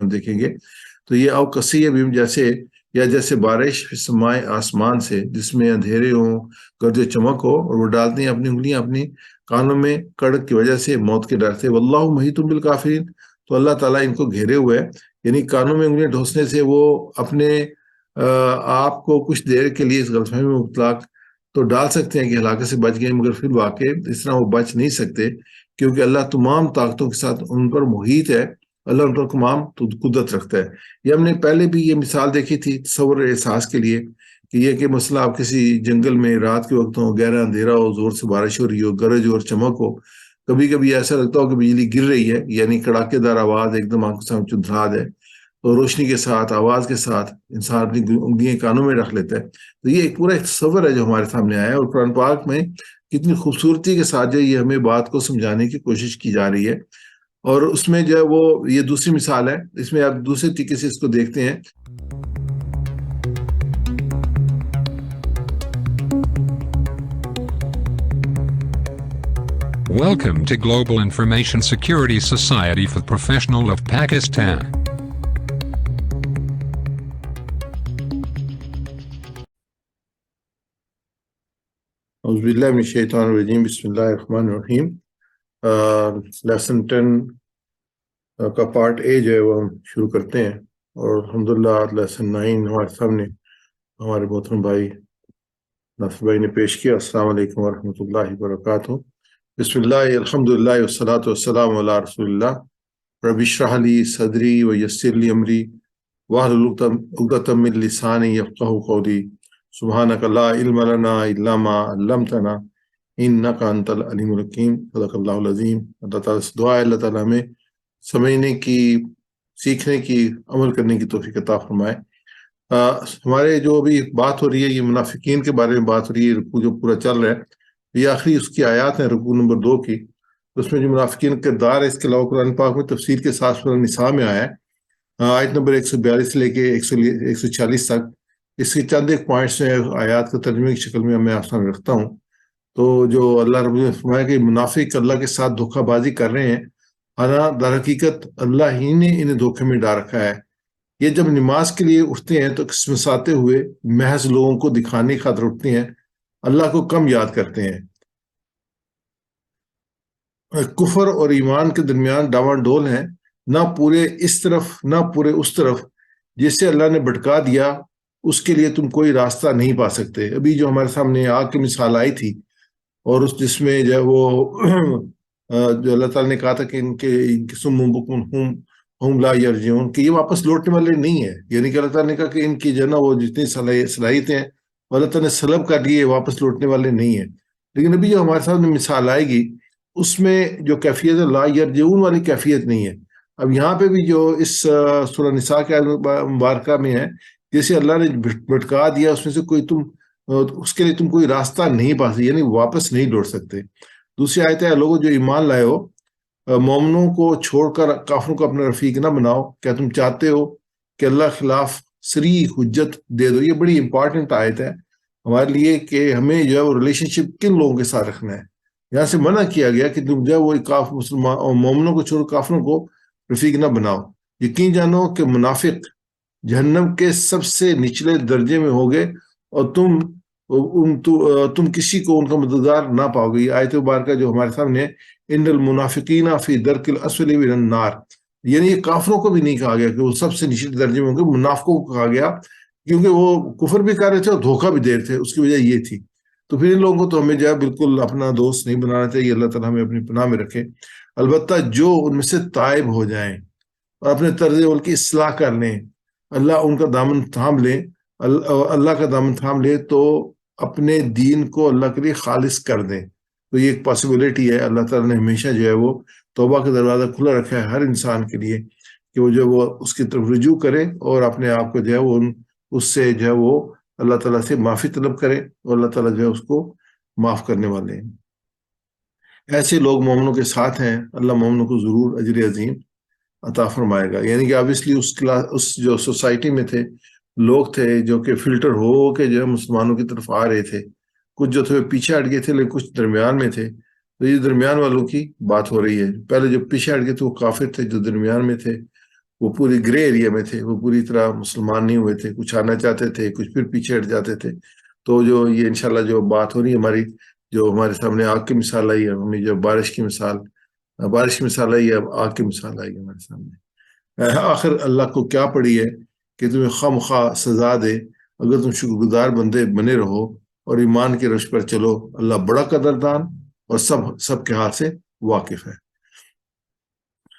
میں دیکھیں گے تو یہ او کسی بھیم جیسے یا جیسے بارش سمائے آسمان سے جس میں اندھیرے ہوں گرج و چمک ہو اور وہ ڈالتے ہیں اپنی انگلیاں اپنی کانوں میں کڑک کی وجہ سے موت کے ڈر سے واللہ محیط بالکافرین تو اللہ تعالیٰ ان کو گھیرے ہوئے ہے یعنی کانوں میں انگلیاں ڈھوسنے سے وہ اپنے آپ کو کچھ دیر کے لیے اس غلط فہمی میں مبتلا تو ڈال سکتے ہیں کہ ہلاکت سے بچ گئے مگر پھر واقع اس طرح وہ بچ نہیں سکتے کیونکہ اللہ تمام طاقتوں کے ساتھ ان پر محیط ہے اللہ ان پر تمام قدرت رکھتا ہے یہ ہم نے پہلے بھی یہ مثال دیکھی تھی تصور احساس کے لیے کہ یہ کہ مسئلہ آپ کسی جنگل میں رات کے وقت ہو گہرا اندھیرا ہو زور سے بارش ہو رہی ہو گرج اور چمک ہو کبھی کبھی ایسا لگتا ہو کہ بجلی گر رہی ہے یعنی کڑاکے دار آواز ایک دم آنکھ سامنے چندھا دے اور روشنی کے ساتھ آواز کے ساتھ انسان اپنی انگلیاں کانوں میں رکھ لیتا ہے تو یہ ایک پورا ایک تصور ہے جو ہمارے سامنے آیا ہے اور قرآن پاک میں کتنی خوبصورتی کے ساتھ جو یہ ہمیں بات کو سمجھانے کی کوشش کی جا رہی ہے اور اس میں جو ہے وہ یہ دوسری مثال ہے اس میں آپ دوسرے طریقے سے اس کو دیکھتے ہیں Welcome to Global Information Security Society for Professionals of Pakistan. اعوذ باللہ من الشیطان الرجیم بسم اللہ الرحمن الرحیم لیسن 10 کا پارٹ اے جو ہے وہ ہم شروع کرتے ہیں اور الحمدللہ لیسن 9 ہمارے سامنے ہمارے محترم بھائی ناصر بھائی نے پیش کیا السلام علیکم ورحمۃ اللہ وبرکاتہ بسم اللہ الحمدللہ والصلاۃ والسلام علی رسول اللہ رب اشرح لی صدری ویسر لی امری واحلل عقدۃ من لسانی یفقہوا قولی سبحانک لا علم لنا الا ما علمتنا انک انت العلیم الحکیم صدق اللہ العظیم اللہ تعالیٰ سے دعا ہے اللہ تعالیٰ ہمیں سمجھنے کی سیکھنے کی عمل کرنے کی توفیق عطا فرمائے ہمارے جو ابھی بات ہو رہی ہے یہ منافقین کے بارے میں بات ہو رہی ہے رکوع جو پورا چل رہا ہے یہ آخری اس کی آیات ہیں رکوع نمبر 2 کی اس میں جو منافقین کا کردار ہے اس کے علاوہ قرآن پاک میں تفسیر کے ساتھ سورہ نساء میں آیا ہے آیت نمبر 142 سے لے کے 146 تک اس کے چند ایک پوائنٹس ہیں آیات کا ترجمے کی شکل میں آپ سامنے رکھتا ہوں تو جو اللہ رب نے فرمایا کہ منافق اللہ کے ساتھ دھوکہ بازی کر رہے ہیں در حقیقت اللہ ہی نے انہیں دھوکے میں ڈال رکھا ہے یہ جب نماز کے لیے اٹھتے ہیں تو کسمساتے ہوئے محض لوگوں کو دکھانے کی خاطر اٹھتے ہیں اللہ کو کم یاد کرتے ہیں کفر اور ایمان کے درمیان ڈاواں ڈول ہیں نہ پورے اس طرف نہ پورے اس طرف جسے اللہ نے بھٹکا دیا اس کے لیے تم کوئی راستہ نہیں پا سکتے ابھی جو ہمارے سامنے آگ کی مثال آئی تھی اور اس جس میں جو وہ جو اللہ تعالیٰ نے کہا تھا کہ ان کے سم بکم ہم لا یرجعون کہ یہ واپس لوٹنے والے نہیں ہیں یعنی کہ اللہ تعالیٰ نے کہا کہ ان کی جو ہے نا وہ جتنی صلاحیتیں ہیں اللہ تعالیٰ نے سلب کر لیے واپس لوٹنے والے نہیں ہیں لیکن ابھی جو ہمارے سامنے مثال آئے گی اس میں جو کیفیت لا یرجعون والی کیفیت نہیں ہے اب یہاں پہ بھی جو اس سورہ نساء کے مبارکہ میں ہے جیسے اللہ نے بھٹکا دیا اس میں سے کوئی اس کے لیے تم کوئی راستہ نہیں پا سکتے یعنی واپس نہیں لوٹ سکتے دوسری آیت ہے لوگوں جو ایمان لائے ہو مومنوں کو چھوڑ کر کافروں کو اپنا رفیق نہ بناؤ کیا تم چاہتے ہو کہ اللہ خلاف سری حجت دے دو یہ بڑی امپورٹنٹ آیت ہے ہمارے لیے کہ ہمیں جو ہے وہ ریلیشن شپ کن لوگوں کے ساتھ رکھنا ہے یہاں سے منع کیا گیا کہ تم جو ہے وہ مسلمان مومنوں کو چھوڑ کافروں کو رفیق نہ بناؤ یقین جانو کہ منافق جہنم کے سب سے نچلے درجے میں ہوگے اور تم کسی کو ان کا مددگار نہ پاؤ گے یہ آیت مبارکہ جو ہمارے سامنے ان المنافقین فی درک الاسفل من النار یعنی یہ کافروں کو بھی نہیں کہا گیا کہ وہ سب سے نچلے درجے میں ہوں گے منافقوں کو کہا گیا کیونکہ وہ کفر بھی کر رہے تھے اور دھوکہ بھی دے رہے تھے اس کی وجہ یہ تھی تو پھر ان لوگوں کو تو ہمیں جو ہے بالکل اپنا دوست نہیں بنانا چاہیے اللہ تعالیٰ ہمیں اپنی پناہ میں رکھے البتہ جو ان میں سے تائب ہو جائیں اور اپنے طرز عمل کی اصلاح کر لیں اللہ ان کا دامن تھام لے اللہ کا دامن تھام لے تو اپنے دین کو اللہ کے لیے خالص کر دیں تو یہ ایک پاسبلٹی ہے اللہ تعالیٰ نے ہمیشہ جو ہے وہ توبہ کا دروازہ کھلا رکھا ہے ہر انسان کے لیے کہ وہ جو وہ اس کی طرف رجوع کرے اور اپنے آپ کو جو ہے وہ اس سے جو ہے وہ اللہ تعالیٰ سے معافی طلب کرے اور اللہ تعالیٰ جو ہے اس کو معاف کرنے والے ہیں ایسے لوگ مومنوں کے ساتھ ہیں اللہ مومنوں کو ضرور اجر عظیم عطا فرمائے گا یعنی کہ آبویسلی اس جو سوسائٹی میں تھے لوگ تھے جو کہ فلٹر ہو کے جو ہے مسلمانوں کی طرف آ رہے تھے کچھ جو تھے پیچھے ہٹ گئے تھے لیکن کچھ درمیان میں تھے تو یہ درمیان والوں کی بات ہو رہی ہے پہلے جو پیچھے ہٹ گئے تھے وہ کافر تھے جو درمیان میں تھے وہ پوری گرے ایریا میں تھے، وہ پوری طرح مسلمان نہیں ہوئے تھے، کچھ آنا چاہتے تھے، کچھ پھر پیچھے ہٹ جاتے تھے. تو جو یہ انشاءاللہ جو بات ہو رہی ہے ہماری، جو ہمارے سامنے آگ کی مثال آئی ہے، ہمیں جو بارش کی مثال آئی ہے، اب آگ کی مثال آئی ہے ہمارے سامنے. آخر اللہ کو کیا پڑی ہے کہ تمہیں خواہ سزا دے اگر تم شکر گزار بندے بنے رہو اور ایمان کے رش پر چلو. اللہ بڑا قدردان اور سب کے حال سے واقف ہے.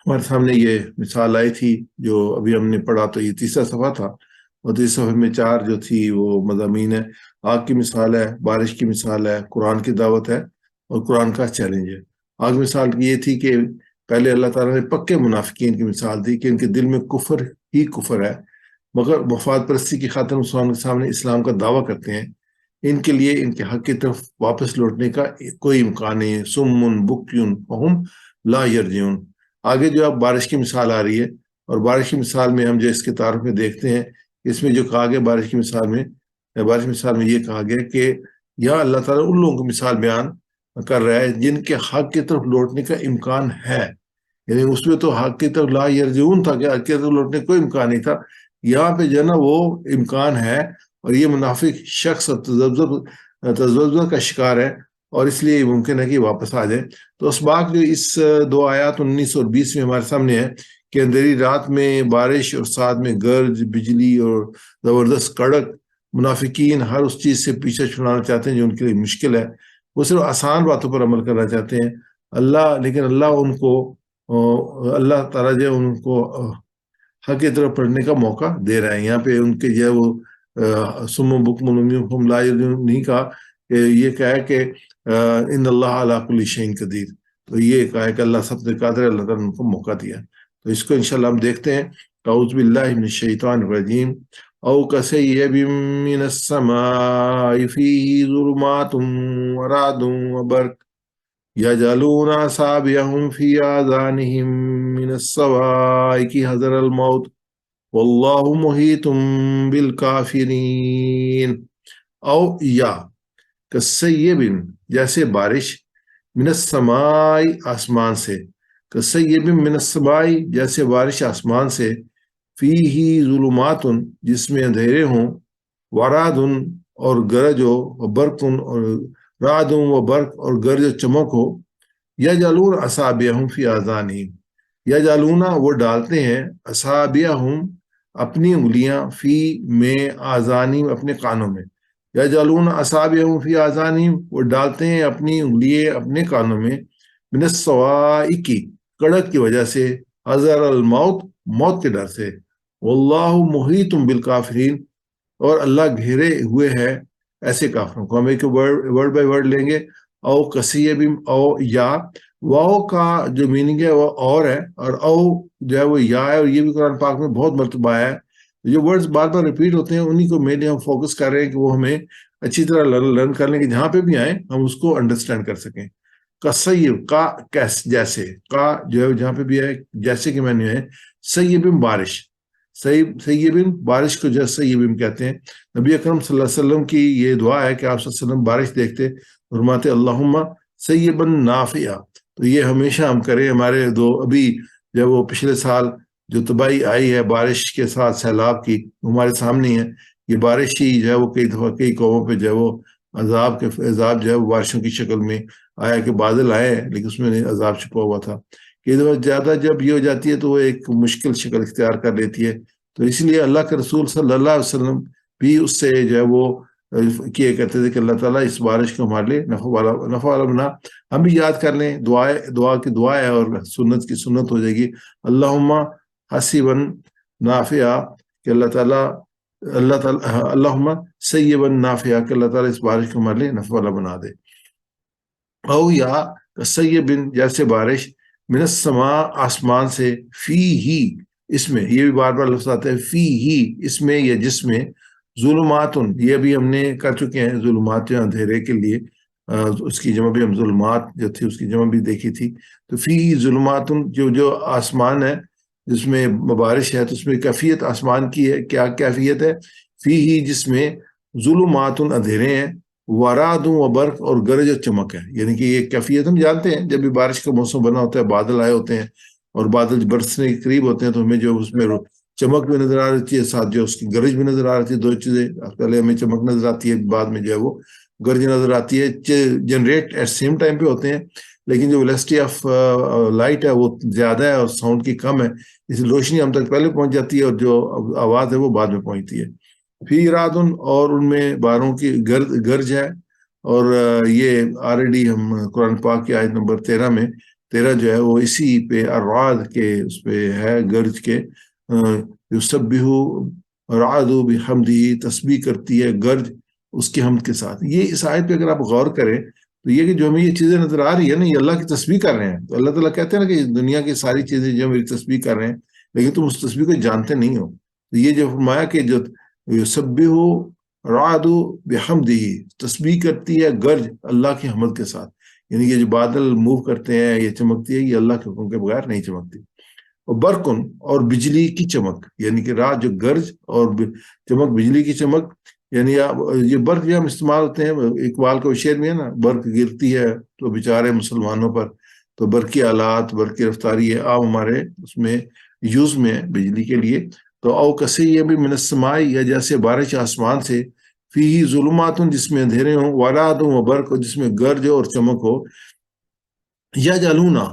ہمارے سامنے یہ مثال آئی تھی جو ابھی ہم نے پڑھا، تو یہ تیسرا صفحہ تھا، اور تیسرے صفحے میں 4 جو تھی وہ مضامین ہے. آگ کی مثال ہے، بارش کی مثال ہے، قرآن کی دعوت ہے، اور قرآن کا چیلنج ہے. آگ مثال یہ تھی کہ پہلے اللہ تعالیٰ نے پکے منافقین کی مثال دی کہ ان کے دل میں کفر ہی کفر ہے، مگر مفاد پرستی کی خاطر مسلمانوں کے سامنے اسلام کا دعویٰ کرتے ہیں. ان کے لیے ان کے حق کی طرف واپس لوٹنے کا کوئی امکان نہیں ہے. سمن بکیون فہم لا یرجعون. آگے جو اب بارش کی مثال آ رہی ہے، اور بارش کی مثال میں ہم جو اس کے تعارف میں دیکھتے ہیں، اس میں جو کہا گیا بارش کی مثال میں یہ کہا گیا کہ یا اللہ تعالیٰ ان لوگوں کی مثال بیان کر رہا ہے جن کے حق کی طرف لوٹنے کا امکان ہے. یعنی اس میں تو حق کی طرف لا یرجعون تھا کہ حق کی طرف لوٹنے کا کوئی امکان نہیں تھا. یہاں پہ جو ہے نا وہ امکان ہے، اور یہ منافق شخص تذبذب کا شکار ہے، اور اس لیے ممکن ہے کہ واپس آ جائے. تو اسباق جو اس 2 آیات 19 اور 20 میں ہمارے سامنے ہے کہ اندھیری رات میں بارش اور ساتھ میں گرج بجلی اور زبردست کڑک، منافقین ہر اس چیز سے پیچھے چھڑانا چاہتے ہیں جو ان کے لیے مشکل ہے. وہ صرف آسان باتوں پر عمل کرنا چاہتے ہیں. لیکن اللہ تعالیٰ جو ان کو حق کی طرف پڑھنے کا موقع دے رہے ہیں. یہاں پہ ان کے جو ہے وہ سم بکم عمی لا نہیں کہا، کہ یہ کہا ہے کہ ان اللہ علی کل شیء قدیر. تو یہ کہا ہے کہ اللہ سب سے قادر ہے، اللہ تعالیٰ نے ان کو موقع دیا. تو اس کو انشاءاللہ ہم دیکھتے ہیں. اعوذ باللہ من الشیطان الرجیم. او کسیب من السماء فیہ ظلمات ورعد وبرق یجعلون اصابعهم فی آذانهم من الصواعق حذر الموت واللہ محیط بالکافرین. او یا کسیب، جیسے بارش، من السماء، آسمان سے، کسیب من السماء، جیسے بارش آسمان سے، فیہ ظلمات، جس میں اندھیرے ہوں، ورعد، اور گرج ہو، وبرق، اور رعد و برق اور گرج و چمک ہو. یجعلون اصابعهم فی آذانہم، یجعلون، وہ ڈالتے ہیں، اصابعهم، اپنی انگلیاں، فی میں، آذانہم، اپنے کانوں میں. یجعلون اصابعهم فی آذانہم، وہ ڈالتے ہیں اپنی انگلیاں اپنے کانوں میں، من الصواعق، کڑک کی وجہ سے، حذر الموت، موت کے ڈر سے. واللہ محیط بالکافرین، اور اللہ گھیرے ہوئے ہے ایسے کافروں کو. ہم ایک ورڈ بائی ورڈ لیں گے. او کسیب، او یا، واؤ کا جو میننگ ہے وہ اور ہے، اور او جو ہے وہ یا ہے، اور یہ بھی قرآن پاک میں بہت مرتبہ آیا ہے. جو ورڈز بار بار ریپیٹ ہوتے ہیں انہی کو مینلی ہم فوکس کر رہے ہیں کہ وہ ہمیں اچھی طرح لرن کر لیں کہ جہاں پہ بھی آئیں ہم اس کو انڈرسٹینڈ کر سکیں. کسیب، کا جیسے، کا جو ہے جہاں پہ بھی آئے جیسے کہ میں نے ہے. سیب، بارش، سیبن، بارش کو جو سیبن کہتے ہیں. نبی اکرم صلی اللہ علیہ وسلم کی یہ دعا ہے کہ آپ صلی اللہ علیہ وسلم بارش دیکھتے فرماتے اللہم سیبن نافعا. تو یہ ہمیشہ ہم کریں. ہمارے ابھی جب وہ پچھلے سال جو تباہی آئی ہے بارش کے ساتھ سیلاب کی، ہمارے سامنے ہے. یہ بارش ہی جو ہے وہ کئی دفعہ کئی قوموں پہ جو ہے وہ عذاب جو ہے وہ بارشوں کی شکل میں آیا کہ بادل آئے لیکن اس میں عذاب چھپا ہوا تھا. کہ زیادہ جب یہ ہو جاتی ہے تو وہ ایک مشکل شکل اختیار کر لیتی ہے. تو اس لیے اللہ کے رسول صلی اللہ علیہ وسلم بھی اس سے جو ہے وہ کیے کرتے تھے کہ اللہ تعالیٰ اس بارش کو ہمارے لیے نفع والا بنا. ہم بھی یاد کر لیں، دعا کی دعا ہے اور سنت کی سنت ہو جائے گی. اللہم حسیبا نافعا، کہ اللہ تعالیٰ اللہم سیبا نافعا، کہ اللہ تعالیٰ اس بارش کو ہمارے لیے نفع والا بنا دے. او یا سیبن، جیسے بارش، من السماء، آسمان سے، فی ہی، اس میں، یہ بھی بار بار لفظ آتا ہے فی ہی، اس میں یا جس میں، ظلمات، یہ بھی ہم نے کر چکے ہیں، ظلمات یا اندھیرے کے لیے اس کی جمع بھی ہم ظلمات جو تھی اس کی جمع بھی دیکھی تھی. تو فی ہی ظلمات، جو آسمان ہے جس میں بارش ہے تو اس میں کیفیت آسمان کی ہے. کیا کیفیت ہے؟ فی ہی، جس میں، ظلمات، اندھیرے ہیں، ورعد و برق، اور گرج و چمک ہے. یعنی کہ یہ کیفیت ہم جانتے ہیں، جب بھی بارش کا موسم بنا ہوتا ہے بادل آئے ہوتے ہیں اور بادل برسنے کے قریب ہوتے ہیں تو ہمیں جو اس میں چمک بھی نظر آ رہی ہے، ساتھ جو اس کی گرج بھی نظر آ رہی ہے. دو چیزیں، پہلے ہمیں چمک نظر آتی ہے، بعد میں جو ہے وہ گرج نظر آتی ہے. جنریٹ ایٹ سیم ٹائم پہ ہوتے ہیں، لیکن جو ویلوسٹی آف لائٹ ہے وہ زیادہ ہے اور ساؤنڈ کی کم ہے، اس لیے روشنی ہم تک پہلے پہنچ جاتی ہے اور جو آواز ہے وہ بعد میں پہنچتی ہے. فی رعدن، اور ان میں باروں کی گرج ہے. اور یہ آلریڈی ہم قرآن پاک کی آیت نمبر 13 جو ہے وہ اسی پہ الرعد کے اس پہ ہے، گرج کے. یسبح رعد بحمدہ، تسبیح کرتی ہے گرج اس کے حمد کے ساتھ. یہ اس آیت پہ اگر آپ غور کریں تو یہ کہ جو ہمیں یہ چیزیں نظر آ رہی ہے نا، یہ اللہ کی تسبیح کر رہے ہیں. تو اللہ تعالیٰ کہتے ہیں نا کہ دنیا کی ساری چیزیں جو میری تسبیح کر رہے ہیں، لیکن تم اس تسبیح کو جانتے نہیں ہو. تو یہ جو فرمایا کہ جو یسبح رعد بحمدہ، تسبیح کرتی ہے گرج اللہ کی حمد کے ساتھ، یعنی یہ جو بادل موو کرتے ہیں، یہ چمکتی ہے، یہ اللہ کے حکم کے بغیر نہیں چمکتی. اور برقن، اور بجلی کی چمک، یعنی کہ رات جو گرج اور چمک، بجلی کی چمک. یعنی یہ برق جو ہم استعمال ہوتے ہیں، اقبال کا شعر میں ہے نا، برق گرتی ہے تو بیچارے مسلمانوں پر. تو برقی آلات، برقی رفتاری ہے عام ہمارے اس میں یوز میں ہے بجلی کے لیے. تو او کسی یہ بھی من السماء، یا جیسے بارش آسمان سے، فیہ ظلمات، جس میں اندھیرے ہوں، ورعد و برق، جس میں گرج اور چمک ہو. یا جالونا،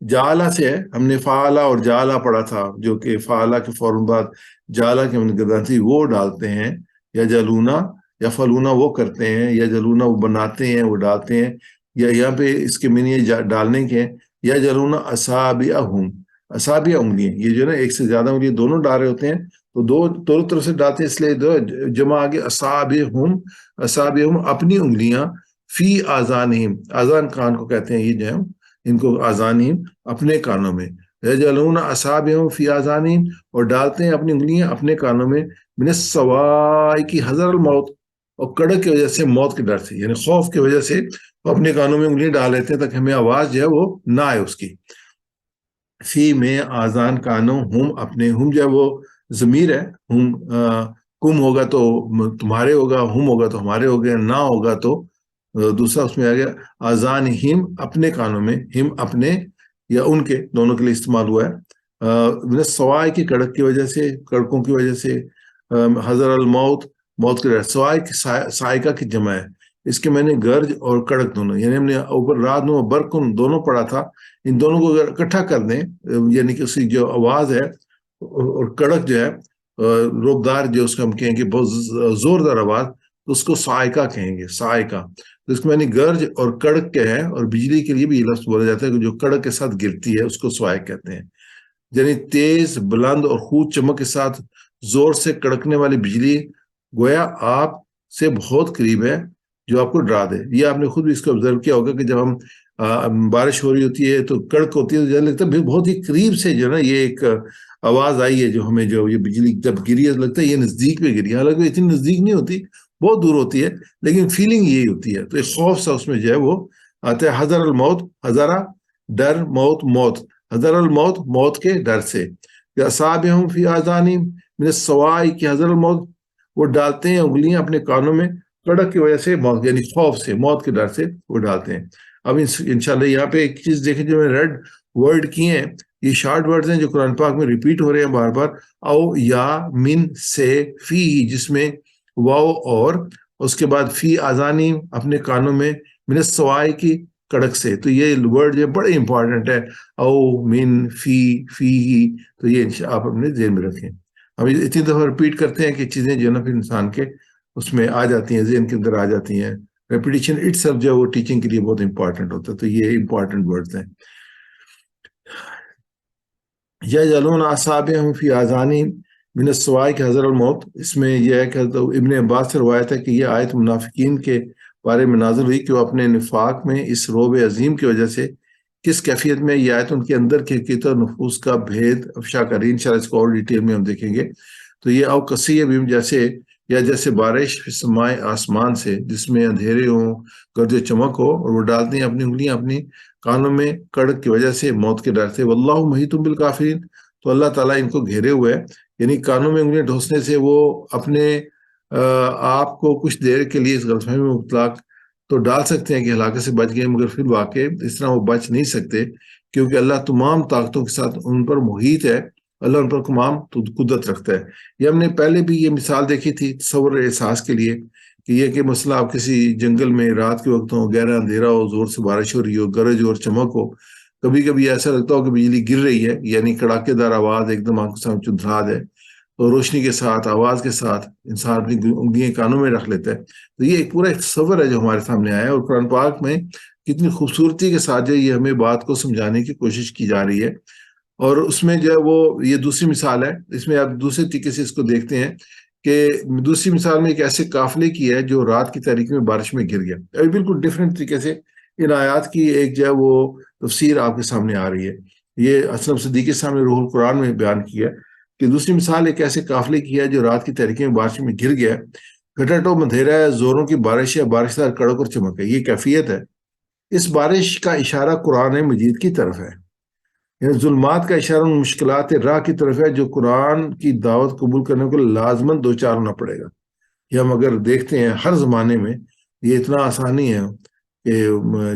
جالا سے ہے، ہم نے فعلا اور جالا پڑھا تھا، جو کہ فعلا کے فوراً بعد جالا کے ہم نے گردانتی وہ ڈالتے ہیں. یا جالونا، یا فلونا وہ کرتے ہیں، یا جلونا وہ بناتے ہیں، وہ ڈالتے ہیں. یا یہاں پہ اس کے معنی ڈالنے کے ہیں. یا جلونا اصابعہم، اصابع انگلیاں، یہ جو نا ایک سے زیادہ انگلیاں دونوں ڈال رہے ہوتے ہیں تو دونوں طرف سے ڈالتے ہیں، اس لیے دو جمع آگے اصابعہم، اصابعہم اپنی انگلیاں، فی آذانہم، آذان کان کو کہتے ہیں، یہ جو ہے ان کو آذانہم اپنے کانوں میں. یجعلون اصابعہم فی آذانہم، اور ڈالتے ہیں اپنی انگلیاں اپنے کانوں میں، من الصواعق حذر الموت، اور کڑک کی وجہ سے، موت کے ڈر سے، یعنی خوف کی وجہ سے وہ اپنے کانوں میں انگلی ڈال لیتے ہیں تاکہ ہمیں آواز جو ہے وہ نہ آئے اس کی. فی میں آذان کانوں، ہم اپنے، ہم جو ہے وہ ضمیر ہے، ہم کم ہوگا تو تمہارے ہوگا، ہم ہوگا تو ہمارے ہوگا، نہ ہوگا تو دوسرا اس میں آ گیا آذان ہم اپنے کانوں میں، ہم اپنے یا ان کے، دونوں کے لیے استعمال ہوا ہے. سوائے کی کڑک کی وجہ سے، کڑکوں کی وجہ سے، حذر الموت، موت کے ڈر. سوائے کی سائقہ کی جمع ہے، اس کے میں نے گرج اور کڑک دونوں، یعنی ہم نے اوپر رات و برقن دونوں پڑھا تھا. ان دونوں کو اگر اکٹھا کر دیں، یعنی کہ اس کی جو آواز ہے اور کڑک جو ہے روبدار، جو اس کو ہم کہیں گے بہت زوردار آواز، تو اس کو سائقہ کہیں گے، سائقہ. تو اس کو یعنی گرج اور کڑک کے ہیں، اور بجلی کے لیے بھی یہ لفظ بولا جاتا ہے کہ جو کڑک کے ساتھ گرتی ہے اس کو سوائق کہتے ہیں. یعنی تیز، بلند اور خوب چمک کے ساتھ زور سے کڑکنے والی بجلی گویا آپ سے بہت قریب ہے، جو آپ کو ڈرا دے. یہ آپ نے خود بھی اس کو آبزرو کیا ہوگا کہ جب ہم بارش ہو رہی ہوتی ہے تو کڑک ہوتی ہے، تو لگتا ہے بہت ہی قریب سے جو ہے نا یہ ایک آواز آئی ہے، جو ہمیں جو یہ بجلی جب گری ہے لگتا ہے یہ نزدیک میں گری ہے، حالانکہ اتنی نزدیک نہیں ہوتی، بہت دور ہوتی ہے، لیکن فیلنگ یہی ہوتی ہے. تو ایک خوف سا اس میں جو ہے وہ آتا ہے. حذر الموت، حذرہ ڈر، موت موت، حذر الموت موت کے ڈر سے. اصابعہم فی آذانہم من الصواعق حذر الموت، وہ ڈالتے ہیں انگلیاں اپنے کانوں میں کڑک کی وجہ سے، موت یعنی خوف سے، موت کے ڈر سے وہ ڈالتے ہیں. اب انشاءاللہ یہاں پہ ایک چیز دیکھیں، جو میں ریڈ ورڈ کیے ہیں، یہ شارٹ ورڈز ہیں جو قرآن پاک میں ریپیٹ ہو رہے ہیں بار بار. او، یا، من، سے، فی، جس میں واو، اور اس کے بعد فی آذانی اپنے کانوں میں، من الصواعق کی کڑک سے. تو یہ ورڈ جو بڑے امپورٹنٹ ہے، او، من، فی، تو یہ آپ اپنے ذہن میں رکھیں. ہم اتنی دفعہ ریپیٹ کرتے ہیں کہ چیزیں جو ہے نا پھر انسان کے اس میں آ جاتی ہیں، ذہن کے اندر آ جاتی ہیں. ریپیٹیشن اٹ سیلف جو ہے وہ ٹیچنگ کے لیے بہت امپورٹنٹ ہوتا ہے. تو یہ امپورٹنٹ ورڈز ہیں. یجعلون اصابعہم فی آذانہم من الصواعق حذر الموت، اس میں یہ ہے کہ ابن عباس سے روایت ہے کہ یہ آیت منافقین کے بارے میں نازل ہوئی کہ وہ اپنے نفاق میں اس رعب عظیم کی وجہ سے کس کیفیت میں، یہ آیت ان کے اندر کی حقیقت اور نفوس کا بھید افشا کری. انشاءاللہ اس کو اور ڈیٹیل میں ہم دیکھیں گے. تو یہ او کسی بھی جیسے، یا جیسے بارش سمائے آسمان سے، جس میں اندھیرے ہوں، گرج و چمک ہو، اور وہ ڈالتے ہیں اپنی انگلیاں اپنی کانوں میں کڑک کی وجہ سے، موت کے ڈر سے. واللہ محیط بالکافرین، تو اللہ تعالیٰ ان کو گھیرے ہوئے ہے. یعنی کانوں میں انگلیاں ڈھوسنے سے وہ اپنے آپ کو کچھ دیر کے لیے اس غلط فہمی میں مبتلا تو ڈال سکتے ہیں کہ ہلاکت سے بچ گئے، مگر پھر واقع اس طرح وہ بچ نہیں سکتے، کیونکہ اللہ تمام طاقتوں کے ساتھ ان پر محیط ہے، اللہ ان پر تمام قدرت رکھتا ہے۔ یہ ہم نے پہلے بھی یہ مثال دیکھی تھی تصور احساس کے لیے، کہ یہ کہ مسئلہ آپ کسی جنگل میں رات کے وقت ہو، گہرا اندھیرا ہو، زور سے بارش ہو رہی ہو، گرج اور چمک ہو، کبھی کبھی ایسا لگتا ہو کہ بجلی گر رہی ہے، یعنی کڑاکے دار آواز ایک دم آنکھ کے سامنے چندھا ہے، اور روشنی کے ساتھ، آواز کے ساتھ انسان اپنی انگلیاں کانوں میں رکھ لیتا ہے۔ تو یہ ایک پورا ایک تصور ہے جو ہمارے سامنے آیا ہے، اور قرآن پاک میں کتنی خوبصورتی کے ساتھ جو یہ ہمیں بات کو سمجھانے کی کوشش کی جا رہی ہے۔ اور اس میں جو ہے وہ یہ دوسری مثال ہے، اس میں آپ دوسرے طریقے سے اس کو دیکھتے ہیں کہ دوسری مثال میں ایک ایسے قافلے کی ہے جو رات کی تاریکی میں بارش میں گر گیا۔ ابھی بالکل ڈفرینٹ طریقے سے ان آیات کی ایک جو ہے وہ تفسیر آپ کے سامنے آ رہی ہے۔ یہ اسلم صدیقی صاحب نے روح القرآن میں بیان کیا کہ دوسری مثال ایک ایسے قافلے کی ہے جو رات کی تاریکی میں بارش میں گر گیا، گھٹاٹو مندھیرا ہے، زوروں کی بارش ہے، بارشدار کڑک اور چمک ہے۔ یہ کیفیت ہے۔ اس بارش کا اشارہ قرآن مجید کی طرف ہے، یعنی ظلمات کا اشارہ ان مشکلات راہ کی طرف ہے جو قرآن کی دعوت قبول کرنے کو لازماً دو چار ہونا پڑے گا۔ یہ ہم اگر دیکھتے ہیں ہر زمانے میں یہ اتنا آسان نہیں ہے کہ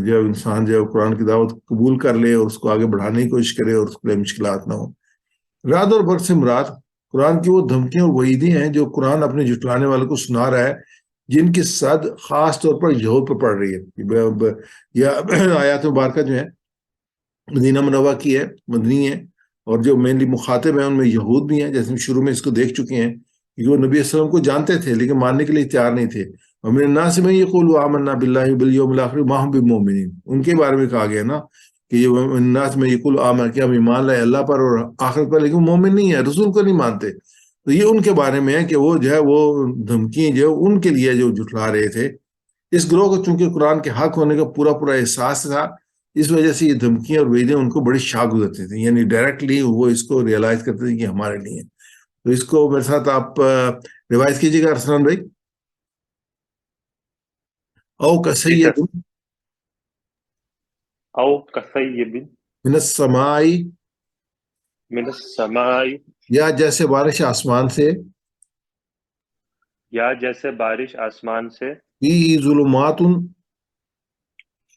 جب انسان جو قرآن کی دعوت قبول کر لے اور اس کو آگے بڑھانے کی کوشش کرے اور اس کے لیے مشکلات نہ ہو۔ رات اور برق سے مراد قرآن کی وہ دھمکیاں اور وعیدیں ہیں جو قرآن اپنے جھٹلانے والوں کو سنا رہا ہے، جن کی صد خاص طور پر یہود پر پڑ رہی ہے۔ یہ آیات مبارکہ جو ہیں مدینہ منورہ کی ہے، مدنی ہے، اور جو مینلی مخاطب ہیں ان میں یہود بھی ہیں، جیسے ہم شروع میں اس کو دیکھ چکے ہیں کہ وہ نبی صلی اللہ علیہ وسلم کو جانتے تھے لیکن ماننے کے لیے تیار نہیں تھے۔ وَمِنَ النَّاسِ مَن يَقُولُ آمَنَّا بِاللَّهِ وَبِالْيَوْمِ الْآخِرِ وَمَا هُم بِمُؤْمِنِينَ، ان کے بارے میں کہا گیا نا کہ یہ وَمِنَ النَّاسِ مَن يَقُولُ آمَنَّا، کہ ہم ایمان لائے اللہ پر اور آخرت پر، لیکن مومن نہیں ہے، رسول کو نہیں مانتے۔ تو یہ ان کے بارے میں ہے کہ وہ جو ہے وہ دھمکیاں جو ان کے لیے جو جھٹلا رہے تھے۔ اس گروہ کو چونکہ قرآن کے حق ہونے کا پورا پورا احساس تھا، اس وجہ سے یہ دھمکیاں اور وعدیں ان کو بڑی شاق گزرتی تھیں، یعنی ڈائریکٹلی وہ اس کو ریئلائز کرتے تھے کہ ہمارے لیے۔ تو اس کو میرے ساتھ آپ ریوائز کیجیے گا ارسلان بھائی۔ او جی کسیب سر۔ او کصیب من السماء، من السماء، یا جیسے بارش آسمان سے، یا جیسے بارش آسمان سے، فیہ ظلمات،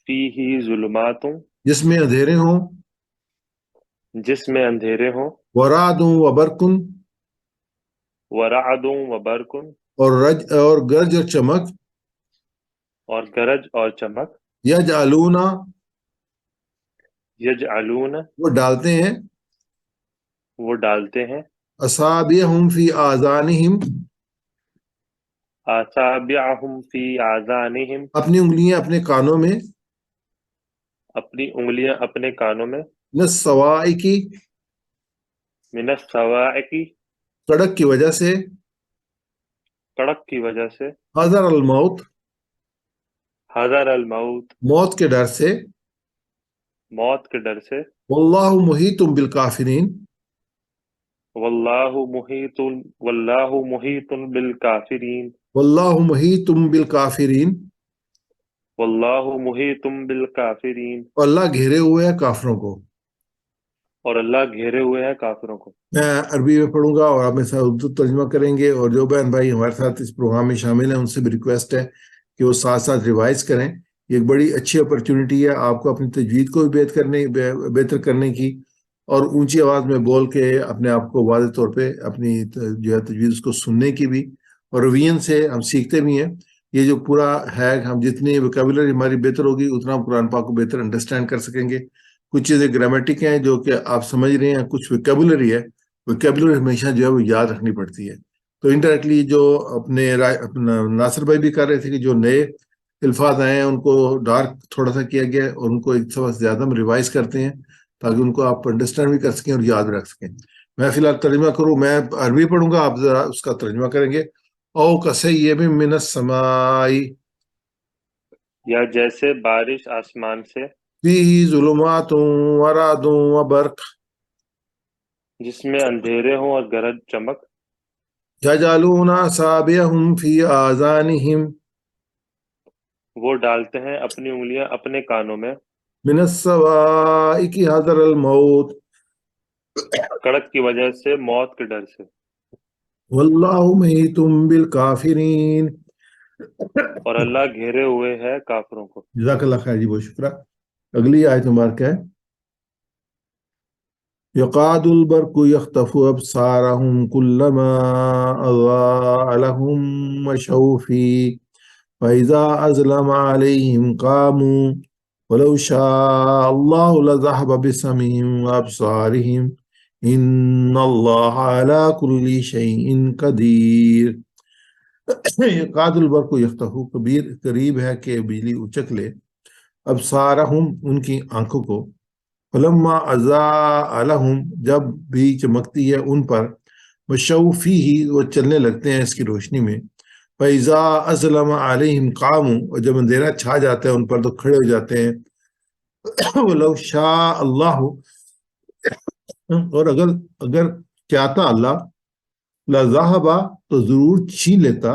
فیہ ظلمات، جس میں اندھیرے ہوں، جس میں اندھیرے ہوں، ورعد و برق، ورعد و برق، اور گرج اور چمک، اور گرج اور چمک، یجعلون، یجعلون، وہ ڈالتے ہیں، وہ ڈالتے ہیں، اصابعہم فی آذانہم، اصابعہم فی آذانہم، اپنی انگلیاں اپنے کانوں میں، اپنی انگلیاں اپنے کانوں میں، من الصواعق، من الصواعق، کڑک کی وجہ سے، کڑک کی وجہ سے، حذر الموت، حذر الموت، موت کے ڈر سے، موت کے ڈر سے، واللہ محیط بالکافرین، واللہ محیط، واللہ محیط بالکافرین، واللہ محیط بالکافرین، واللہ محیط بالکافرین، اور اللہ گھیرے ہوئے ہے کافروں کو۔ اور اللہ گھیرے ہوئے ہے کافروں کو۔ میں عربی میں پڑھوں گا اور آپ میرے ساتھ اردو ترجمہ کریں گے، اور جو بہن بھائی ہمارے ساتھ اس پروگرام میں شامل ہیں ان سے بھی ریکویسٹ ہے کہ وہ ساتھ ساتھ ریوائز کریں۔ یہ ایک بڑی اچھی اپرچونٹی ہے آپ کو اپنی تجوید کو بھی بہتر کرنے کی، اور اونچی آواز میں بول کے اپنے آپ کو واضح طور پہ اپنی جو ہے تجوید اس کو سننے کی بھی، اور روین سے ہم سیکھتے بھی ہیں۔ یہ جو پورا ہے، ہم جتنی ویکیبولری ہماری بہتر ہوگی اتنا ہم قرآن پاک کو بہتر انڈرسٹینڈ کر سکیں گے۔ کچھ چیزیں گرامیٹک ہیں جو کہ آپ سمجھ رہے ہیں، کچھ ویکیبولری ہے، ویکیبولری ہمیشہ جو ہے وہ یاد رکھنی پڑتی ہے۔ تو انڈائریکٹلی جو اپنا ناصر بھائی بھی کر رہے تھے کہ جو نئے الفاظ آئے ہیں ان کو ڈارک تھوڑا سا کیا گیا ہے، اور ان کو ایک سبق زیادہ ہم ریوائز کرتے ہیں تاکہ ان کو آپ انڈرسٹینڈ بھی کر سکیں اور یاد رکھ سکیں۔ میں فی الحال ترجمہ کروں، میں عربی پڑھوں گا، آپ ذرا اس کا ترجمہ کریں گے۔ او کصیب من السماء، یا جیسے بارش آسمان سے، فیہ ظلمات ورعد وبرق، جس میں اندھیرے ہوں اور گرج چمک، یجعلون اصابعہم فی آذانہم، وہ ڈالتے ہیں اپنی انگلیاں اپنے کانوں میں، من الصواعق حذر الموت، کڑک کی وجہ سے، موت کے ڈر سے، واللہ محیط بالکافرین۔ اور اللہ گھیرے ہوئے ہے کافروں کو۔ جزاک اللہ خیر جی، بہت شکریہ۔ اگلی آیت مبارکہ ہے يقاد البرق يخطف أبصارهم كلما أضاء لهم مشوا فيه فإذا أظلم عليهم قاموا ولو شاء الله لذهب بسمعهم وأبصارهم إن الله على كل شيء قدير. يقاد البرق يخطف قریب ہے کہ بجلی اچک لے ابصارہم ان کی آنکھوں کو، فلما اضاء لہم جب بھی چمکتی ہے ان پر، مشوا فیہ وہ چلنے لگتے ہیں اس کی روشنی میں، فَإِذَا أَظْلَمَ عَلَيْهِمْ قَامُوا اور جب اندھیرا چھا جاتا ہے ان پر تو کھڑے ہو جاتے ہیں. وَلَوْ شَاءَ اللَّهُ اور اگر چاہتا اللہ، لَذَهَبَ تو ضرور چھین لیتا،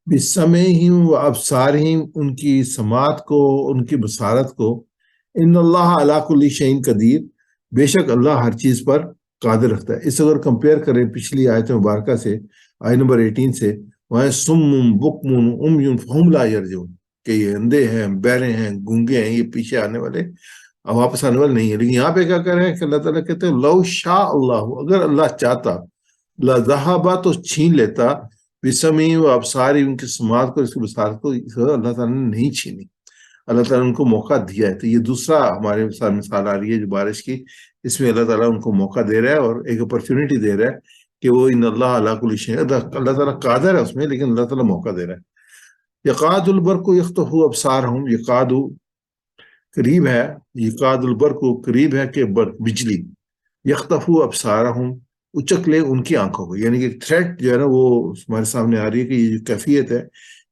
بِسَمْعِهِمْ وَأَبْصَارِهِمْ ان کی سماعت کو، ان کی بصارت کو. ان اللہ علی کل شیء قدیر بے شک اللہ ہر چیز پر قادر رکھتا ہے. اس اگر کمپیئر کریں پچھلی آیت مبارکہ سے، آیت نمبر 18 سے، وہاں سم بکم عمی فہم لا یرجعون کہ یہ اندھے ہیں، بہرے ہیں، گونگے ہیں، یہ پیچھے آنے والے، واپس آنے والے نہیں ہیں. لیکن یہاں پہ کیا کر رہے ہیں کہ اللہ تعالیٰ کہتے ہیں لو شاء اللہ اگر اللہ چاہتا، لذہبا تو چھین لیتا، بسمعی و ابصاری ان کی سماعت کو، اس کی بصارت کو. اللہ تعالیٰ نے نہیں چھینی، اللہ تعالیٰ نے ان کو موقع دیا ہے. تو یہ دوسرا ہمارے ساتھ مثال آ رہی ہے جو بارش کی، اس میں اللہ تعالیٰ ان کو موقع دے رہا ہے اور ایک اپرچونٹی دے رہا ہے کہ وہ ان اللہ علی کل شیء، اللہ تعالیٰ قادر ہے اس میں، لیکن اللہ تعالیٰ موقع دے رہا ہے. یقاد البرق یخطف ابصارہم، یقاد قریب ہے، یقاد البرق قریب ہے کہ بجلی، یخطف ابصارہم اچک لے ان کی آنکھوں کو. یعنی کہ ایک تھریٹ جو ہے نا وہ ہمارے سامنے آ رہی ہے کہ یہ جو کیفیت ہے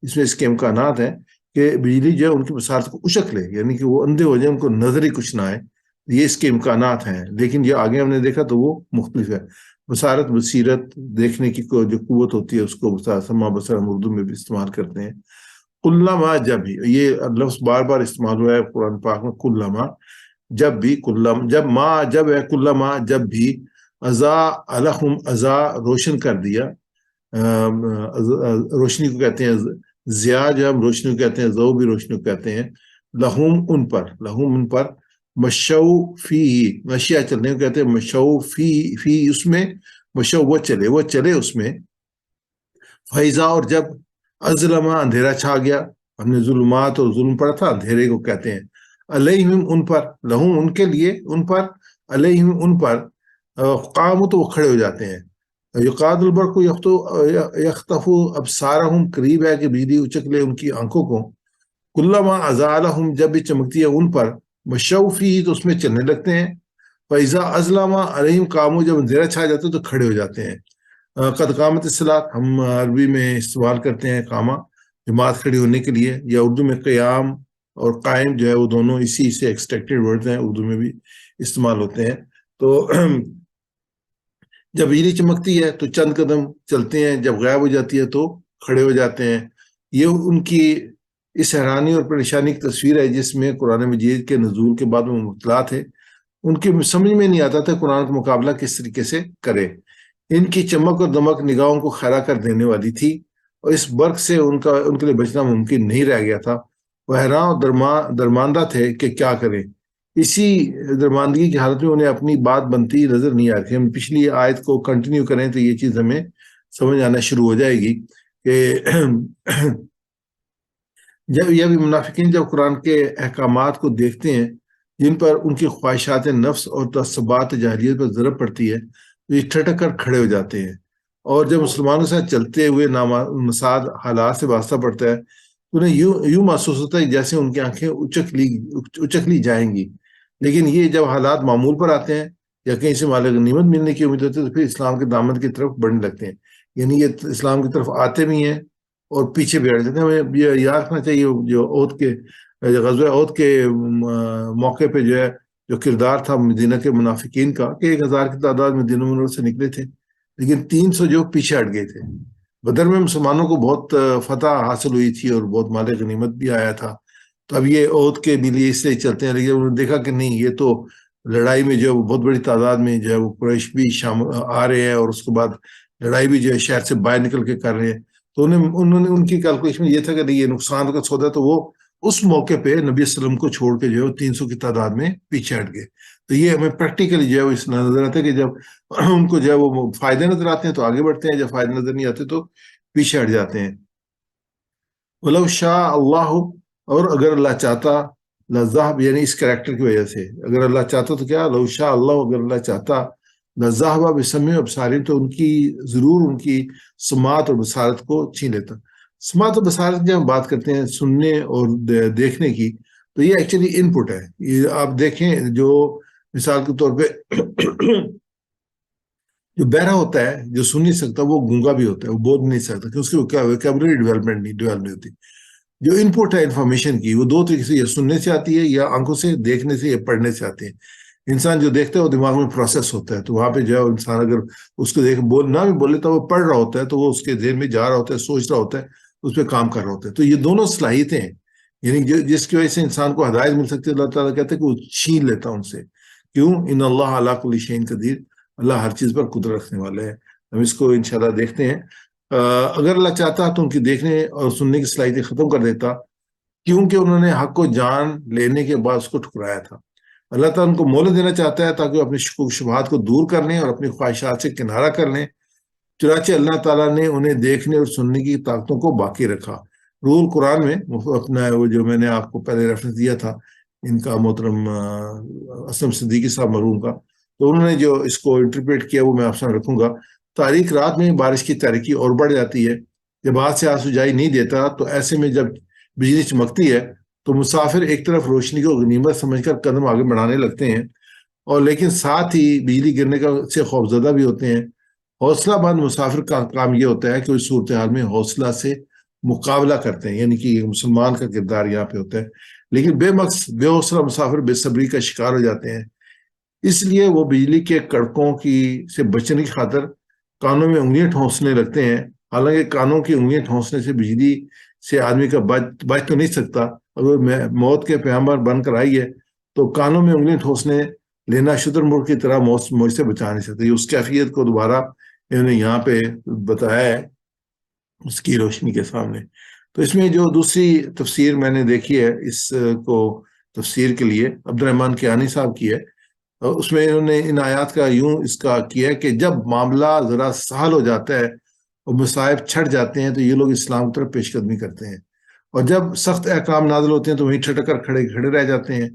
اس میں اس کے امکانات ہیں کہ بجلی جو ہے ان کی بصارت کو اچک لے، یعنی کہ وہ اندھے ہو جائیں، ان کو نظر ہی کچھ نہ آئے. یہ اس کے امکانات ہیں. لیکن یہ آگے ہم نے دیکھا تو وہ مختلف ہے. بصارت، بصیرت، دیکھنے کی جو قوت ہوتی ہے اس کو سما بصر ہم اردو میں بھی استعمال کرتے ہیں. کلما جب بھی، یہ لفظ بار بار استعمال ہوا ہے قرآن پاک میں، کلما جب بھی، جب ما جب ہے، کلما جب بھی، اضاء لہم اضاء روشن کر دیا، روشنی کو کہتے ہیں ضیاء، جو ہم روشنی کو کہتے ہیں، ضوء بھی روشنی کو کہتے ہیں. لہم ان پر، مشوا فیہ مشیا چلنے کو کہتے ہیں، مشوا فی اس میں، مشوا وہ چلے اس میں. فیضا اور جب، اظلم اندھیرا چھا گیا، ہم نے ظلمات اور ظلم پڑھا تھا، اندھیرے کو کہتے ہیں. علیہم ان پر، لہم ان کے لیے، ان پر، علیہم ان پر، قاموا تو وہ کھڑے ہو جاتے ہیں. یقاد البرق یخطف ابصارہم قریب ہے کہ بجلی اچک لے ان کی آنکھوں کو. کلما اضاء لہم جب بھی چمکتی ہے ان پر، مشوا فیہ تو اس میں چلنے لگتے ہیں. فاذا اظلم علیہم قاموا جب اندھیرا چھا جاتا ہے تو کھڑے ہو جاتے ہیں. قد قامت الصلاۃ ہم عربی میں استعمال کرتے ہیں قامہ جماعت کھڑی ہونے کے لیے، یا اردو میں قیام اور قائم جو ہے وہ دونوں اسی سے ایکسٹریکٹڈ ورڈز ہیں، اردو میں بھی استعمال ہوتے ہیں. تو جب بجلی چمکتی ہے تو چند قدم چلتے ہیں، جب غائب ہو جاتی ہے تو کھڑے ہو جاتے ہیں. یہ ان کی اس حیرانی اور پریشانی کی تصویر ہے جس میں قرآن مجید کے نزول کے بعد میں مبتلا تھے. ان کی سمجھ میں نہیں آتا تھا قرآن کا مقابلہ کس طریقے سے کرے. ان کی چمک اور دمک نگاہوں کو خیرہ کر دینے والی تھی، اور اس برق سے ان کے لیے بچنا ممکن نہیں رہ گیا تھا. وہ حیران اور درماندہ تھے کہ کیا کریں. اسی درماندگی کی حالت میں انہیں اپنی بات بنتی نظر نہیں آ رہی. ہم پچھلی آیت کو کنٹینیو کریں تو یہ چیز ہمیں سمجھ آنا شروع ہو جائے گی کہ جب یہ بھی منافقین جب قرآن کے احکامات کو دیکھتے ہیں جن پر ان کی خواہشات نفس اور تعصبات جاہلیت پر ضرب پڑتی ہے تو یہ ٹھٹک کر کھڑے ہو جاتے ہیں. اور جب مسلمانوں سے چلتے ہوئے نامساعد حالات سے واسطہ پڑتا ہے تو انہیں یوں محسوس ہوتا ہے جیسے ان کی آنکھیں اچک لی جائیں گی. لیکن یہ جب حالات معمول پر آتے ہیں یا کہیں سے مال غنیمت ملنے کی امید ہوتی ہے تو پھر اسلام کے دامن کی طرف بڑھنے لگتے ہیں. یعنی یہ اسلام کی طرف آتے بھی ہیں اور پیچھے بھی ہٹ جاتے ہیں. ہمیں یہ یاد رکھنا چاہیے جو غزوہ احد کے موقع پہ جو ہے جو کردار تھا مدینہ کے منافقین کا کہ 1000 کی تعداد مدینہ منورہ سے نکلے تھے لیکن 300 جو پیچھے ہٹ گئے تھے. بدر میں مسلمانوں کو بہت فتح حاصل ہوئی تھی اور بہت مال غنیمت بھی آیا تھا. تو اب یہ احد کے بھی لیے اس سے چلتے ہیں، لیکن انہوں نے دیکھا کہ نہیں، یہ تو لڑائی میں جو ہے وہ بہت بڑی تعداد میں جو ہے وہ قریش بھی آ رہے ہیں اور اس کے بعد لڑائی بھی جو ہے شہر سے باہر نکل کے کر رہے ہیں. تو انہوں نے ان کی کیلکولیشن یہ تھا کہ نہیں یہ نقصان کا سودا. تو وہ اس موقع پہ نبی صلی اللہ علیہ وسلم کو چھوڑ کے جو ہے 300 کی تعداد میں پیچھے ہٹ گئے. تو یہ ہمیں پریکٹیکلی جو ہے وہ اس نظر آتا ہے کہ جب ان کو جو ہے وہ فائدے نظر آتے ہیں تو آگے بڑھتے ہیں، جب فائدے نظر نہیں آتے تو پیچھے ہٹ جاتے ہیں. ولو شاء اللہ، اور اگر اللہ چاہتا، لذہب یعنی اس کریکٹر کی وجہ سے، اگر اللہ چاہتا تو کیا، لو شاء اللہ، اگر اللہ چاہتا، لذہب بسمع وابصارہم، تو ان کی ضرور ان کی سماعت اور بصارت کو چھین لیتا. سماعت اور بصارت جب ہم بات کرتے ہیں سننے اور دیکھنے کی، تو یہ ایکچولی ان پٹ ہے. یہ آپ دیکھیں، جو مثال کے طور پہ جو بہرا ہوتا ہے، جو سن نہیں سکتا، وہ گونگا بھی ہوتا ہے، وہ بول نہیں سکتا کہ اس کی ویکیبلری ڈیولپمنٹ نہیں ڈیولپ نہیں ہوتی. جو ان پٹ ہے انفارمیشن کی، وہ دو طریقے سے، یا سننے سے آتی ہے، یا آنکھوں سے دیکھنے سے، یا پڑھنے سے آتی ہے. انسان جو دیکھتا ہے وہ دماغ میں پروسیس ہوتا ہے، تو وہاں پہ جو ہے انسان اگر اس کو دیکھ بول نہ بھی بولے تو وہ پڑھ رہا ہوتا ہے، تو وہ اس کے ذہن میں جا رہا ہوتا ہے، سوچ رہا ہوتا ہے، اس پہ کام کر رہا ہوتا ہے. تو یہ دونوں صلاحیتیں ہیں، یعنی جس کی وجہ سے انسان کو ہدایت مل سکتی ہے. اللہ تعالیٰ کہتے ہیں کہ وہ چھین لیتا ان سے. کیوں؟ ان اللہ علی کل شیء قدیر، اللہ ہر چیز پر قدرت رکھنے والے ہیں. ہم اس کو انشاءاللہ دیکھتے ہیں. اگر اللہ چاہتا تو ان کی دیکھنے اور سننے کی صلاحیتیں ختم کر دیتا، کیونکہ انہوں نے حق کو جان لینے کے بعد اس کو ٹھکرایا تھا. اللہ تعالیٰ ان کو مہلت دینا چاہتا ہے تاکہ وہ اپنے شکوک و شبہات کو دور کر لیں اور اپنی خواہشات سے کنارہ کر لیں. چنانچہ اللہ تعالیٰ نے انہیں دیکھنے اور سننے کی طاقتوں کو باقی رکھا. روح القرآن میں اپنا وہ جو میں نے آپ کو پہلے ریفرنس دیا تھا، ان کا محترم اسلم صدیقی صاحب مرحوم کا، تو انہوں نے جو اس کو انٹرپریٹ کیا وہ میں آپ سے رکھوں گا. تاریک رات میں بارش کی تاریکی اور بڑھ جاتی ہے. جب ہاتھ سے ہاتھ سجائی نہیں دیتا تو ایسے میں جب بجلی چمکتی ہے تو مسافر ایک طرف روشنی کو غنیمت سمجھ کر قدم آگے بڑھانے لگتے ہیں، اور لیکن ساتھ ہی بجلی گرنے کا سے خوفزدہ بھی ہوتے ہیں. حوصلہ مند مسافر کا کام یہ ہوتا ہے کہ اس صورتحال میں حوصلہ سے مقابلہ کرتے ہیں، یعنی کہ مسلمان کا کردار یہاں پہ ہوتا ہے. لیکن بے حوصلہ مسافر بے صبری کا شکار ہو جاتے ہیں. اس لیے وہ بجلی کے کڑکوں کی سے بچنے کی خاطر کانوں میں انگلیاں ٹھونسنے لگتے ہیں. حالانکہ کانوں کی انگلیاں ٹھونسنے سے بجلی سے آدمی کا بچ تو نہیں سکتا. اگر موت کے پیغمبر بن کر آئی ہے تو کانوں میں انگلیاں ٹھونسنے لینا شتر مرغ کی طرح موت سے بچا نہیں سکتے. اس کیفیت کو دوبارہ انہوں نے یہاں پہ بتایا ہے اس کی روشنی کے سامنے. تو اس میں جو دوسری تفسیر میں نے دیکھی ہے اس کو تفسیر کے لیے عبد الرحمن کیانی صاحب کی ہے. اس میں انہوں نے ان آیات کا یوں اس کا کیا کہ جب معاملہ ذرا سہل ہو جاتا ہے اور مصائب چھٹ جاتے ہیں تو یہ لوگ اسلام کی طرف پیش قدمی کرتے ہیں، اور جب سخت احکام نازل ہوتے ہیں تو وہیں ٹھٹک کر کھڑے رہ جاتے ہیں.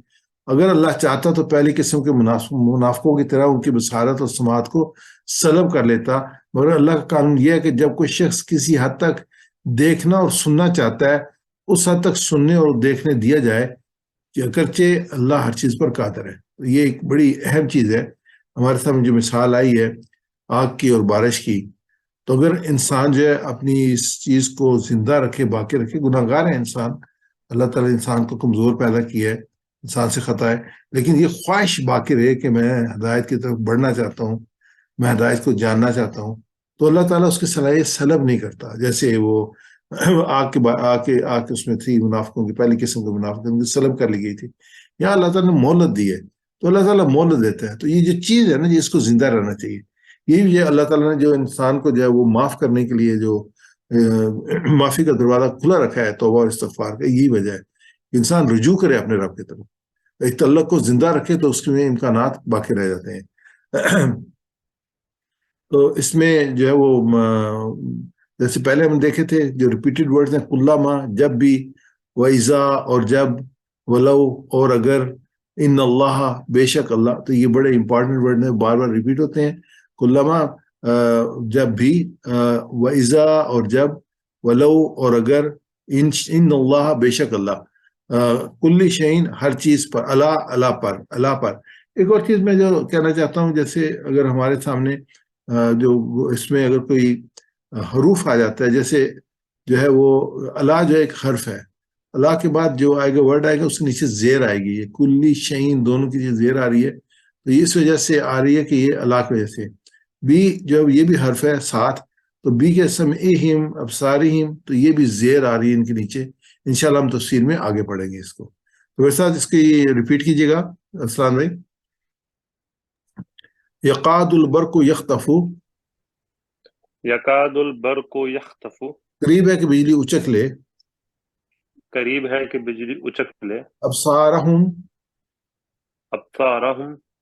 اگر اللہ چاہتا تو پہلی قسم کے منافقوں کی طرح ان کی بصارت اور سماعت کو سلب کر لیتا، مگر اللہ کا قانون یہ ہے کہ جب کوئی شخص کسی حد تک دیکھنا اور سننا چاہتا ہے اس حد تک سننے اور دیکھنے دیا جائے کہ اگرچہ اللہ ہر چیز پر قادر ہے. یہ ایک بڑی اہم چیز ہے. ہمارے سامنے جو مثال آئی ہے آگ کی اور بارش کی، تو اگر انسان جو ہے اپنی اس چیز کو زندہ رکھے، باقی رکھے، گناہ گار ہے انسان، اللہ تعالیٰ انسان کو کمزور پیدا کیا ہے، انسان سے خطا ہے، لیکن یہ خواہش باقی رہے کہ میں ہدایت کی طرف بڑھنا چاہتا ہوں، میں ہدایت کو جاننا چاہتا ہوں، تو اللہ تعالیٰ اس کی صلاحیت سلب نہیں کرتا. جیسے وہ آگ کے اس میں تھی منافقوں کی پہلی قسم کے منافقوں کی سلب کر لی گئی تھی. یہاں اللہ تعالیٰ نے مہلت دی ہے، تو اللہ تعالیٰ مہلت دیتا ہے. تو یہ جو چیز ہے نا جی، اس کو زندہ رہنا چاہیے. یہ اللہ تعالیٰ نے جو انسان کو جو ہے وہ معاف کرنے کے لیے جو معافی کا دروازہ کھلا رکھا ہے توبہ اور استغفار کا، یہی وجہ ہے کہ انسان رجوع کرے اپنے رب کی طرف، ایک تعلق کو زندہ رکھے تو اس کے امکانات باقی رہ جاتے ہیں. تو اس میں جو ہے وہ جیسے پہلے ہم دیکھے تھے جو ریپیٹڈ ورڈز ہیں، کلما جب بھی، وَإِذَا اور جب، وَلَو اور اگر، ان اللہ بے شک اللہ. تو یہ بڑے امپورٹنٹ ورڈ ہیں، بار بار ریپیٹ ہوتے ہیں. کلما جب بھی، وَإِذَا اور جب، وَلَو اور اگر، ان اللہ بے شک اللہ، کل شعین ہر چیز پر، اللہ پر. ایک اور چیز میں جو کہنا چاہتا ہوں، جیسے اگر ہمارے سامنے جو اس میں اگر کوئی حروف آ جاتا ہے، جیسے جو ہے وہ اللہ جو ایک حرف ہے، اللہ کے بعد جو آئے گا ورڈ آئے گا اس کے نیچے زیر آئے گی، یہ کلی شعین دونوں کی زیر آ رہی ہے. تو اس وجہ سے آ رہی ہے کہ یہ اللہ کی وجہ سے. بی جو یہ بھی حرف ہے ساتھ، تو بی کے سمعہم ابصارہم، تو یہ بھی زیر آ رہی ہے ان کے نیچے. انشاءاللہ ہم تفسیر میں آگے پڑھیں گے اس کو. تو میرے ساتھ اس کی ریپیٹ کیجیے گا اسلام بھائی. یقاد البرق یخطف، یکاد البرق یخطف، قریب ہے کہ بجلی اچک لے، قریب ہے کہ بجلی اچک لے، ابصارہم، ابصارہم،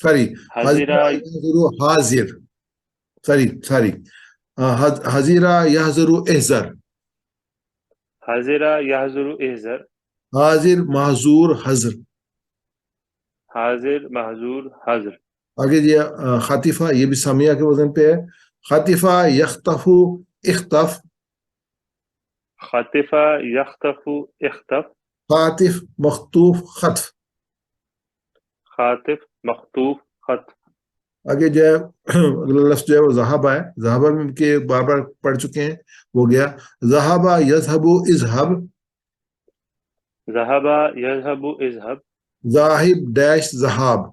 سوری حزیرہ حضیرہ یحضر حاضر سوری حضیرہ یحضر احذر حزیرہ یحضر احذر حاضر محظور حذر حاضر محظور حذر آگے جی خاطفہ یہ بھی سامیہ کے وزن پہ ہے خاطفہ یخطف اختف خطفہ یخطف اختف خاطف مخطوف خطف خاطف مخطوف خطف آگے جو ہے اگلا لفظ جو ہے وہ ذہابہ ہے ذہابہ میں کے بار بار پڑھ چکے ہیں وہ گیا ذہابہ یذہب اذہب ذہبہ یذہب اذہب ذاہب ڈیش ذہاب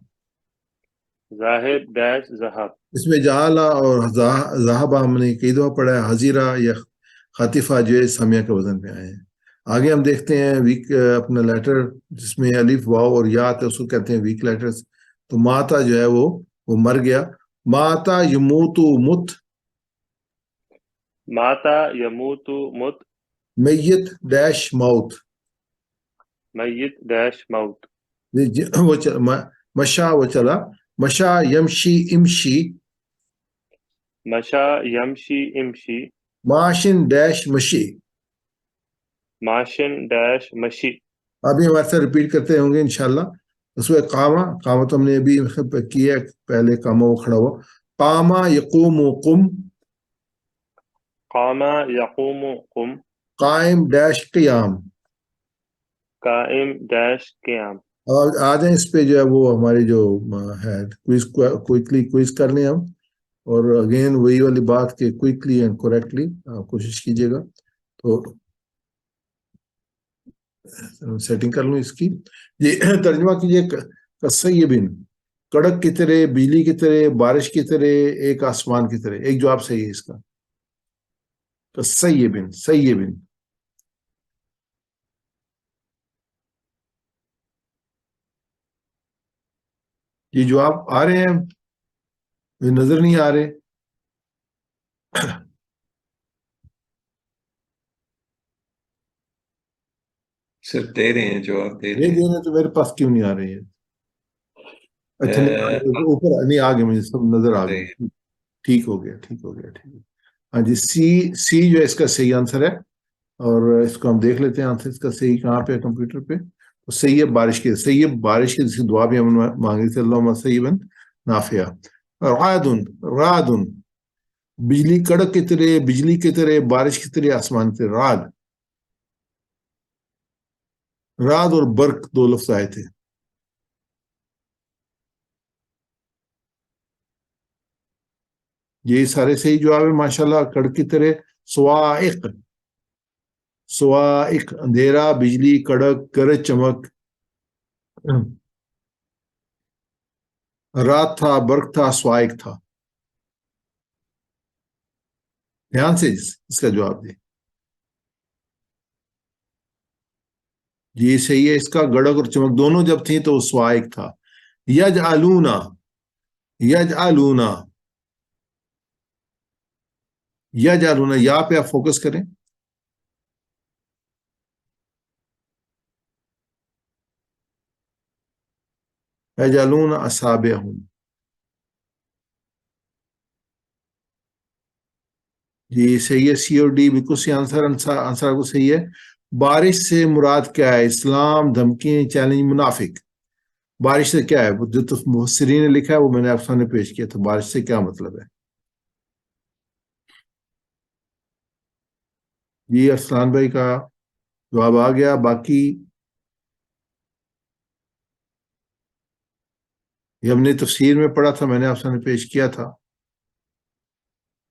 ذاہب ڈیش ذہب اس میں جعالہ اور ذہابہ ہم نے کئی دفعہ پڑھا ہے حزیرہ یا خاطفہ جو ہے سامیہ کے وزن پہ آئے ہیں آگے ہم دیکھتے ہیں ویک اپنا لیٹر جس میں الف واو اور یا آتا ہے اس کو کہتے ہیں ویک لیٹرز تو ماتا جو ہے وہ مر گیا ماتا یموت مت ماتا یموت مت میت ڈیش موت میت ڈیش موت وہ مشا وہ چلا مشا یمشی امشی مشا یمشی امشی ماشن ڈیش مشی ماشن ڈیش مشی ابھی ہمارے ساتھ ریپیٹ کرتے ہوں گے انشاءاللہ اس میں قامہ قامہ تو ہم نے ابھی کیا پہلے قامہ وہ کھڑا ہوا قامہ یقوم قم قامہ یقوم قم قائم ڈیش قیام قائم ڈیش قیام اور آ جائیں اس پہ جو ہے وہ ہماری جو ہے کوئکلی کوئز کر لیں ہم اور اگین وہی والی بات کہ کوئکلی اینڈ کریکٹلی کوشش کیجیے گا تو سیٹنگ کر لوں اس کی یہ ترجمہ کیجیے کسیبن کڑک کی طرح بجلی کی طرح بارش کی طرح ایک آسمان کی طرح ایک جواب صحیح ہے اس کا کسیبن سیبن یہ جواب آ رہے ہیں یہ نظر نہیں آ رہے سر دے رہے ہیں جواب دے رہے یہ ہیں دینے تو میرے پاس کیوں نہیں آ رہی ہے اچھا اوپر نہیں آ گئے مجھے سب نظر آ گئے ٹھیک ہو گیا ٹھیک ہو گیا ٹھیک ہاں جی سی جو ہے اس کا صحیح آنسر ہے اور اس کو ہم دیکھ لیتے ہیں آنسر اس کا صحیح کہاں پہ ہے کمپیوٹر پہ تو صحیح ہے بارش کے صحیح ہے بارش کے جس کی دعا بھی ہم مانگی تھی اللہم صحیباً نافعہ رعد بجلی کڑک کی طرح بجلی کی طرح بارش کی طرح آسمان کی طرح رعد اور برق دو لفظ آئے تھے یہ سارے صحیح جواب ہے ماشاءاللہ کڑک کی طرح سوائق اندھیرا بجلی کڑک گرج چمک رات تھا برق تھا سوائق تھا دھیان سے اس کا جواب دیں یہ صحیح ہے اس کا گڑک اور چمک دونوں جب تھیں تو سوائق تھا یجعلونا یا پہ آپ فوکس کریں یجعلون اصابعہم جی صحیح ہے سی اور ڈی بالکل صحیح آنسر کو صحیح ہے بارش سے مراد کیا ہے اسلام دھمکی چیلنج منافق بارش سے کیا ہے جو تو مفسرین نے لکھا ہے وہ میں نے آپ سامنے پیش کیا تھا بارش سے کیا مطلب ہے جی ارسلان بھائی کا جواب آ گیا باقی یہ ہم نے تفسیر میں پڑھا تھا میں نے آپ سامنے پیش کیا تھا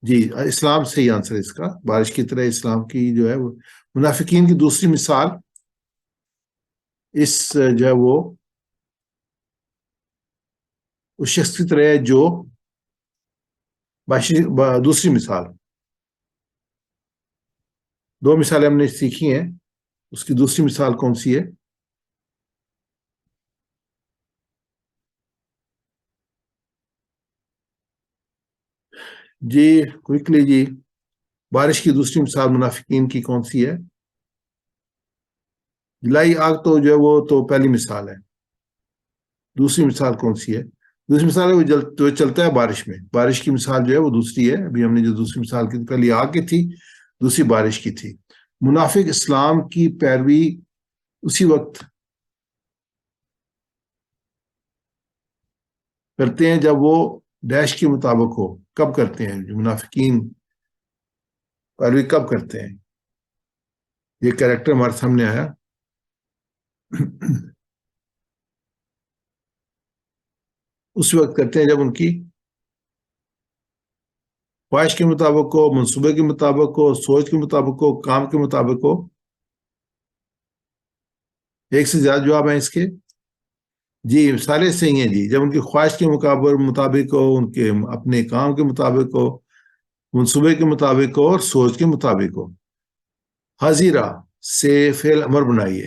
جی اسلام صحیح آنسر ہے اس کا بارش کی طرح اسلام کی جو ہے وہ منافقین کی دوسری مثال اس جو ہے وہ اس شخص کی طرح ہے جو دوسری مثال دو مثالیں ہم نے سیکھی ہیں اس کی دوسری مثال کون سی ہے جی کوئکلی جی بارش کی دوسری مثال منافقین کی کون سی ہے جلائی آگ تو جو ہے وہ تو پہلی مثال ہے دوسری مثال کون سی ہے دوسری مثال ہے وہ چلتا ہے بارش میں. بارش کی مثال جو ہے وہ دوسری ہے. ابھی ہم نے جو دوسری مثال کی پہلی آگ کی تھی, دوسری بارش کی تھی. منافق اسلام کی پیروی اسی وقت کرتے ہیں جب وہ ڈیش کے مطابق ہو. کب کرتے ہیں جو منافقین پیروی کب کرتے ہیں؟ یہ کریکٹر ہمارے سامنے آیا. اس وقت کرتے ہیں جب ان کی خواہش کے مطابق ہو, منصوبے کے مطابق ہو, سوچ کے مطابق ہو, کام کے مطابق ہو. ایک سے زیادہ جواب ہیں اس کے. جی سارے صحیح ہیں جی. جب ان کی خواہش کے مطابق ہو, ان کے اپنے کام کے مطابق ہو, منصوبے کے مطابق ہو, اور سوچ کے مطابق ہو. حاضرہ سے فعل امر بنائیے.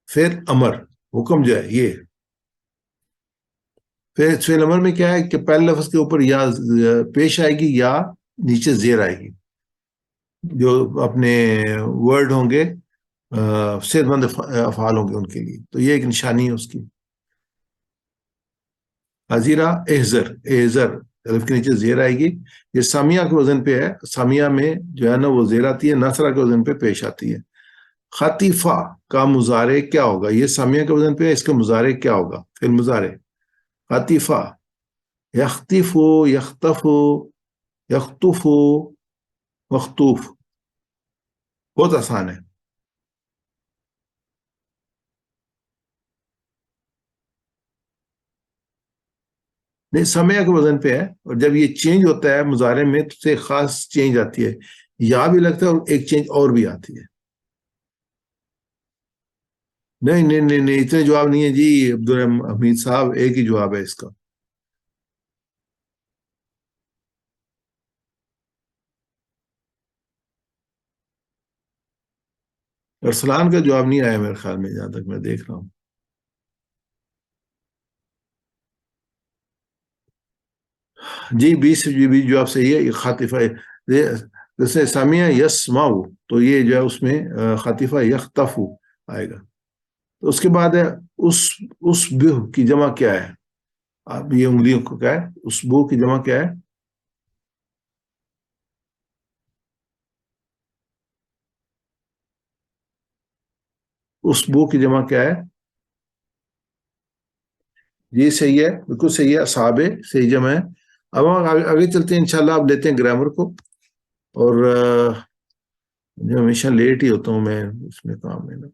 فعل امر حکم جو ہے یہ فعل امر میں کیا ہے کہ پہلے لفظ کے اوپر یا پیش آئے گی یا نیچے زیر آئے گی. جو اپنے ورڈ ہوں گے صحت مند افعال ہوں گے ان کے لیے, تو یہ ایک نشانی ہے اس کی. حاضرہ احذر, احذر الف کے نیچے زیر آئے گی. یہ سامیہ کے وزن پہ ہے. سامیہ میں جو ہے نا وہ زیر آتی ہے, نصرہ کے وزن پہ پیش آتی ہے. خطیفہ کا مضارع کیا ہوگا؟ یہ سامیہ کے وزن پہ ہے, اس کا مضارع کیا ہوگا؟ فعل مضارع خطیفہ. یختف, یختف, یختف, مختوف. بہت آسان ہے. نہیں, سامیہ کے وزن پہ ہے, اور جب یہ چینج ہوتا ہے مضارع میں تو سے خاص چینج آتی ہے. یا بھی لگتا ہے اور ایک چینج اور بھی آتی ہے. نہیں نہیں نہیں نہیں, اتنے جواب نہیں ہے جی عبدالحمید صاحب, ایک ہی جواب ہے اس کا. ارسلان کا جواب نہیں آیا میرے خیال میں, جہاں تک میں دیکھ رہا ہوں. جی 20 جواب صحیح ہے. خاطفہ جیسے سامیہ یسمعو, تو یہ جو ہے اس میں خاطفہ یختفو آئے گا. تو اس کے بعد ہے اس بہ کی جمع کیا ہے؟ اب یہ انگلیوں کو کیا ہے؟ اس بو کی جمع کیا ہے؟ اس بو کی جمع کیا ہے؟ یہ صحیح ہے, بالکل صحیح ہے. اصحابے صحیح جمع ہے. اب ہم آگے چلتے ہیں انشاءاللہ. اب لیتے ہیں گرامر کو. اور جو ہمیشہ لیٹ ہی ہوتا ہوں میں اس میں کام میں نا.